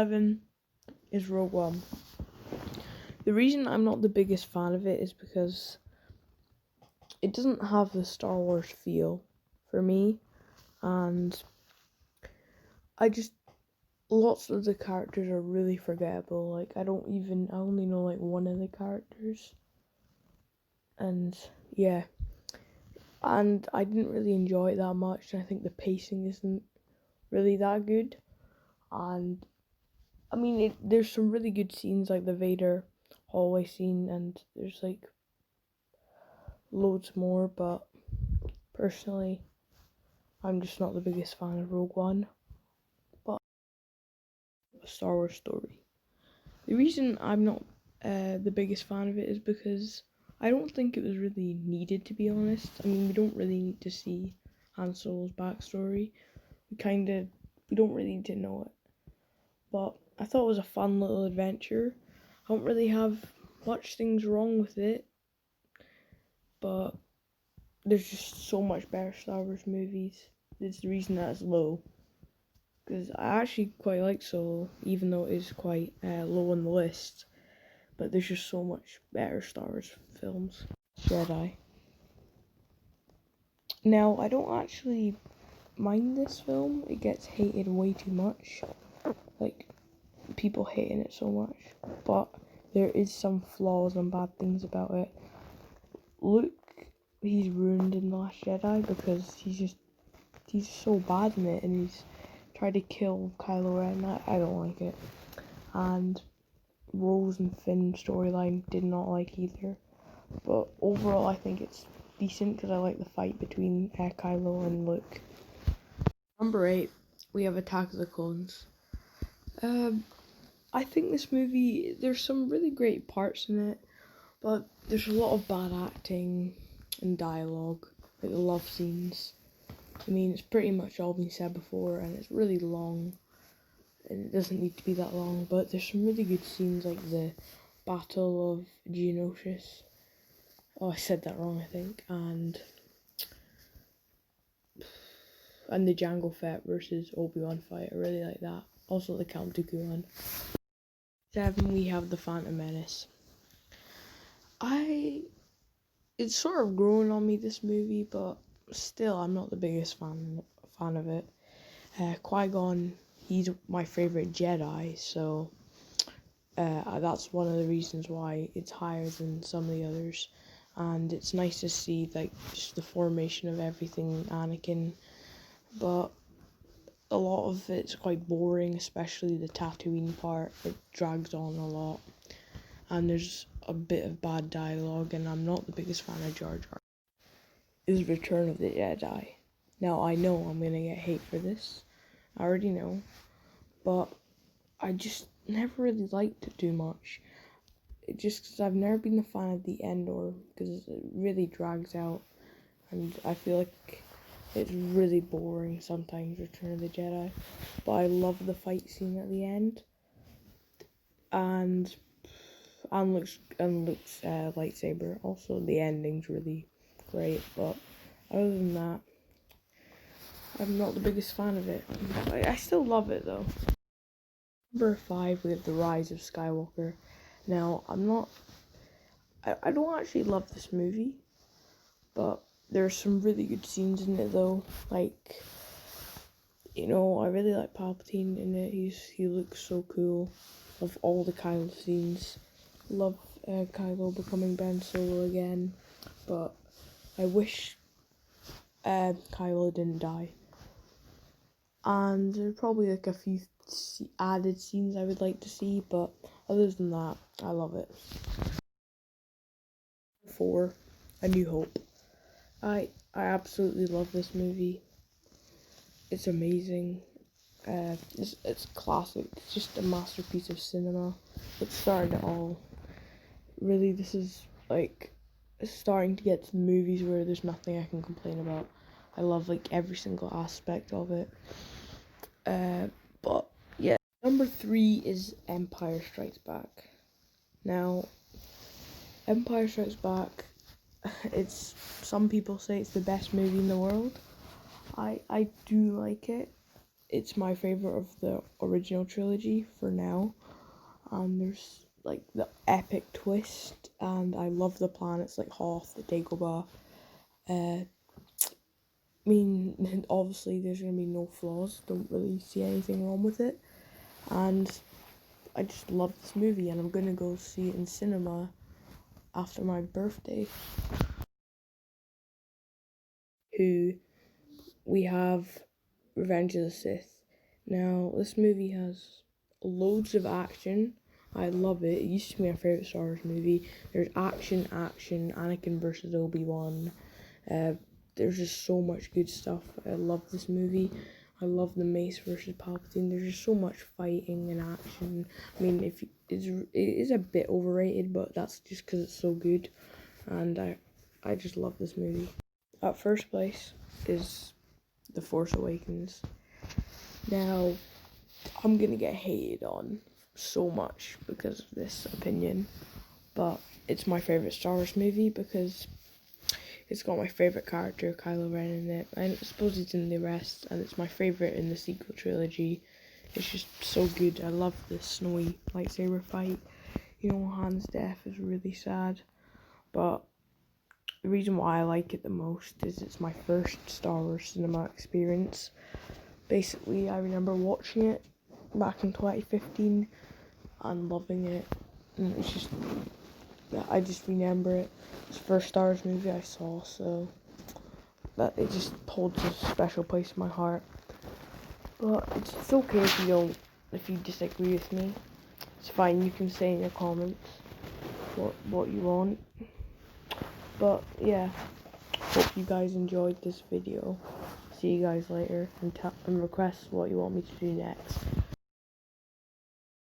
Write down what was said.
11 is Rogue One. The reason I'm not the biggest fan of it is because it doesn't have the Star Wars feel for me, and lots of the characters are really forgettable. Like, I only know like one of the characters, and yeah, and I didn't really enjoy it that much, and I think the pacing isn't really that good, and I mean, there's some really good scenes like the Vader hallway scene, and there's like loads more, but personally, I'm just not the biggest fan of Rogue One. But a Star Wars story. The reason I'm not the biggest fan of it is because I don't think it was really needed, to be honest. I mean, we don't really need to see Han Solo's backstory. We don't really need to know it. But I thought it was a fun little adventure. I don't really have much things wrong with it, but there's just so much better Star Wars movies. It's the reason that it's low. Because I actually quite like Solo, even though it is quite low on the list. But there's just so much better Star Wars films. Jedi. Now, I don't actually mind this film. It gets hated way too much. Like, people hating it so much. But there is some flaws and bad things about it. Luke, he's ruined in The Last Jedi because he's so bad in it, and he's tried to kill Kylo Ren. I don't like it. And Rose and Finn storyline did not like either. But overall, I think it's decent because I like the fight between Kylo and Luke. Number 8, we have Attack of the Clones. I think this movie, there's some really great parts in it, but there's a lot of bad acting and dialogue, like the love scenes. I mean, it's pretty much all been said before, and it's really long, and it doesn't need to be that long, but there's some really good scenes, like the Battle of Geonosis. Oh, I said that wrong, I think, and the Jango Fett versus Obi-Wan fight. I really like that. Also the Count Dooku one. 7, we have the Phantom Menace. It's sort of growing on me, this movie, but still, I'm not the biggest fan of it. Qui-Gon, he's my favorite Jedi, so that's one of the reasons why it's higher than some of the others. And it's nice to see like just the formation of everything Anakin, but a lot of it's quite boring, especially the Tatooine part. It drags on a lot, and there's a bit of bad dialogue, and I'm not the biggest fan of Jar Jar. Is Return of the Jedi. Now, I know I'm gonna get hate for this, I already know, but I just never really liked it too much. Just because I've never been a fan of the Endor, because it really drags out, and I feel like it's really boring sometimes, Return of the Jedi. But I love the fight scene at the end, and Luke's lightsaber. Also, the ending's really great, but other than that, I'm not the biggest fan of it. I still love it though. Number 5, we have The Rise of Skywalker. Now, I don't actually love this movie, but there's some really good scenes in it though. Like, I really like Palpatine in it. He looks so cool. Love all the Kylo scenes. Love Kylo becoming Ben Solo again, but I wish Kylo didn't die. And there's probably like a few added scenes I would like to see, but other than that, I love it. 4, A New Hope. I absolutely love this movie. It's amazing. It's classic. It's just a masterpiece of cinema. It started it all. Really, this is like starting to get to movies where there's nothing I can complain about. I love like every single aspect of it. But yeah. Number 3 is Empire Strikes Back. Now, Empire Strikes Back, some people say it's the best movie in the world. I do like it. it's my favorite of the original trilogy for now. And there's like the epic twist, and I love the planets like Hoth, the Dagobah. I mean, obviously there's gonna be no flaws. Don't really see anything wrong with it, and I just love this movie, and I'm gonna go see it in cinema after my birthday. Hooe, we have Revenge of the Sith. Now, this movie has loads of action. I love it. It used to be my favorite Star Wars movie. There's action, Anakin versus Obi-Wan. There's just so much good stuff. I love this movie. I love the Mace versus Palpatine. There's just so much fighting and action. I mean, it is a bit overrated, but that's just because it's so good. And I just love this movie. At first place is The Force Awakens. Now, I'm gonna get hated on so much because of this opinion, but it's my favorite Star Wars movie because it's got my favorite character, Kylo Ren, in it. I suppose he's in the rest, and it's my favorite in the sequel trilogy. It's just so good. I love the snowy lightsaber fight. You know, Han's death is really sad, but the reason why I like it the most is it's my first Star Wars cinema experience. Basically, I remember watching it back in 2015 and loving it, and it's just, I just remember it. It's the first Star Wars movie I saw, so that it just holds a special place in my heart. But it's okay if you disagree with me. It's fine, you can say in your comments what you want. But yeah, hope you guys enjoyed this video. See you guys later, and request what you want me to do next.